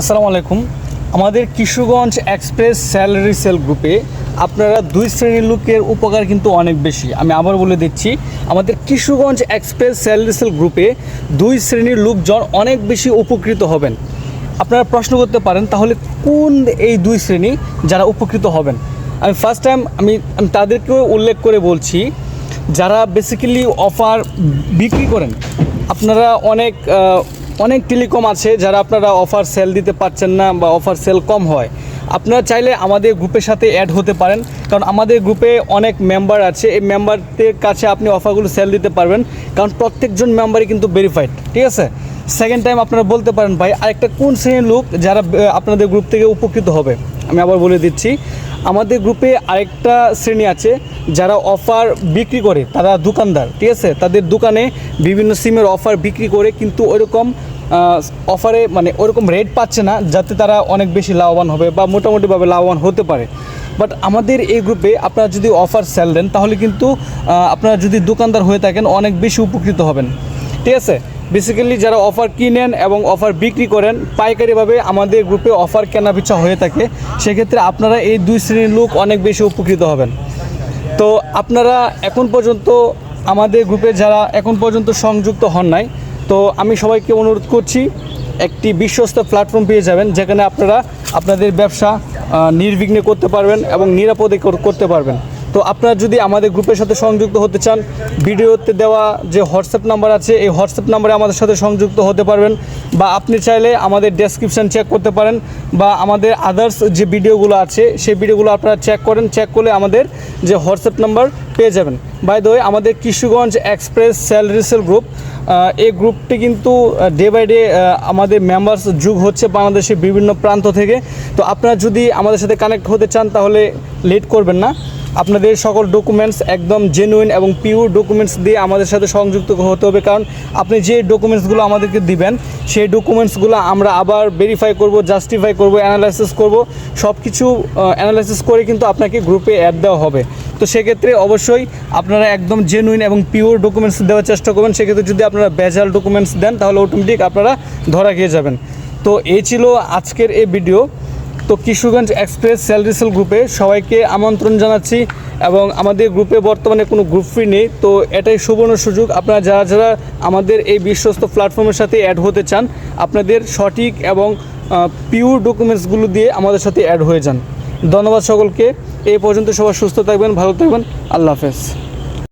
আসসালামু আলাইকুম। আমাদের কিশোরগঞ্জ এক্সপ্রেস স্যালারি সেল গ্রুপে আপনারা দুই শ্রেণীর লোকের উপকার কিন্তু অনেক বেশি। আমি আবার বলে দিচ্ছি, আমাদের কিশোরগঞ্জ এক্সপ্রেস স্যালারি সেল গ্রুপে দুই শ্রেণীর লোকজন অনেক বেশি উপকৃত হবেন। আপনারা প্রশ্ন করতে পারেন, তাহলে কোন এই দুই শ্রেণী যারা উপকৃত হবেন? আমি ফার্স্ট টাইম আমি তাদেরকেও উল্লেখ করে বলছি, যারা বেসিক্যালি অফার বিক্রি করেন। আপনারা অনেক টেলিকম আছে যারা আপনারা অফার সেল দিতে পারছেন না বা অফার সেল কম হয়। আপনারা চাইলে আমাদের গ্রুপের সাথে অ্যাড হতে পারেন, কারণ আমাদের গ্রুপে অনেক মেম্বার আছে। এই মেম্বারদের কাছে আপনি অফারগুলো সেল দিতে পারবেন, কারণ প্রত্যেকজন মেম্বারই কিন্তু ভেরিফাইড। ঠিক আছে। সেকেন্ড টাইম আপনারা বলতে পারেন, ভাই আরেকটা কোন শ্রেণীর লোক যারা আপনাদের গ্রুপ থেকে উপকৃত হবে? আমি আবার বলে দিচ্ছি, আমাদের গ্রুপে আরেকটা শ্রেণী আছে যারা অফার বিক্রি করে, তারা দোকানদার। ঠিক আছে, তাদের দোকানে বিভিন্ন সিমের অফার বিক্রি করে, কিন্তু ওইরকম অফারে ওরকম রেট পাচ্ছে না যাতে তারা অনেক বেশি লাভবান হবে বা মোটামুটিভাবে লাভবান হতে পারে। বাট আমাদের এই গ্রুপে আপনারা যদি অফার সেল দেন, তাহলে কিন্তু আপনারা যদি দোকানদার হয়ে থাকেন অনেক বেশি উপকৃত হবেন। ঠিক আছে। বেসিক্যালি যারা অফার কিনেন এবং অফার বিক্রি করেন পাইকারিভাবে আমাদের গ্রুপে অফার কেনাবেচা হয়ে থাকে, সেক্ষেত্রে আপনারা এই দুই শ্রেণীর লোক অনেক বেশি উপকৃত হবেন। তো আপনারা এখন পর্যন্ত আমাদের গ্রুপে যারা এখন পর্যন্ত সংযুক্ত হন নাই, তো আমি সবাইকে অনুরোধ করছি, একটি বিশ্বস্ত প্ল্যাটফর্ম পেয়ে যাবেন যেখানে আপনারা আপনাদের ব্যবসা নির্বিঘ্নে করতে পারবেন এবং নিরাপদে করতে পারবেন। তো আপনারা যদি আমাদের গ্রুপের সাথে সংযুক্ত হতে চান, ভিডিওতে দেওয়া যে হোয়াটসঅ্যাপ নাম্বার আছে এই হোয়াটসঅ্যাপ নাম্বারে আমাদের সাথে সংযুক্ত হতে পারবেন, বা আপনি চাইলে আমাদের ডেসক্রিপশান চেক করতে পারেন, বা আমাদের আদার্স যে ভিডিওগুলো আছে সেই ভিডিওগুলো আপনারা চেক করলে আমাদের যে হোয়াটসঅ্যাপ নাম্বার পেয়ে যাবেন। বাই দ্য ওয়ে, আমাদের Kishoreganj express salary sale group, এই গ্রুপটি কিন্তু ডে বাই ডে আমাদের মেম্বার্স যোগ হচ্ছে বাংলাদেশের বিভিন্ন প্রান্ত থেকে। তো আপনারা যদি আমাদের সাথে কানেক্ট হতে চান তাহলে লেট করবেন না। আপনাদের সকল ডকুমেন্টস একদম জেনুইন এবং পিওর ডকুমেন্টস দিয়ে আমাদের সাথে সংযুক্ত হতে হবে, কারণ আপনি যে ডকুমেন্টসগুলো আমাদেরকে দিবেন সেই ডকুমেন্টসগুলো আমরা আবার ভেরিফাই করব, জাস্টিফাই করব, অ্যানালাইসিস করব। সব কিছু অ্যানালাইসিস করে কিন্তু আপনাকে গ্রুপে অ্যাড দেওয়া হবে। তো সেক্ষেত্রে অবশ্যই আপনারা একদম জেনুইন এবং পিওর ডকুমেন্টস দেওয়ার চেষ্টা করবেন। সেক্ষেত্রে যদি আপনারা ভেজাল ডকুমেন্টস দেন তাহলে অটোমেটিক আপনারা ধরা খেয়ে যাবেন। তো এই ছিল আজকের এই ভিডিও। তো কিশোরগঞ্জ এক্সপ্রেস স্যালারি সেল গ্রুপে সবাইকে আমন্ত্রণ জানাচ্ছি, এবং আমাদের গ্রুপে বর্তমানে কোনো গ্রুপ ফ্রি নেই। তো এটাই সুবর্ণ সুযোগ, আপনারা যারা আমাদের এই বিশ্বস্ত প্ল্যাটফর্মের সাথে অ্যাড হতে চান, আপনাদের সঠিক এবং পিওর ডকুমেন্টসগুলো দিয়ে আমাদের সাথে অ্যাড হয়ে যান। ধন্যবাদ সকলকে। এই পর্যন্ত সবাই সুস্থ থাকবেন, ভালো থাকবেন। আল্লাহ হাফেজ।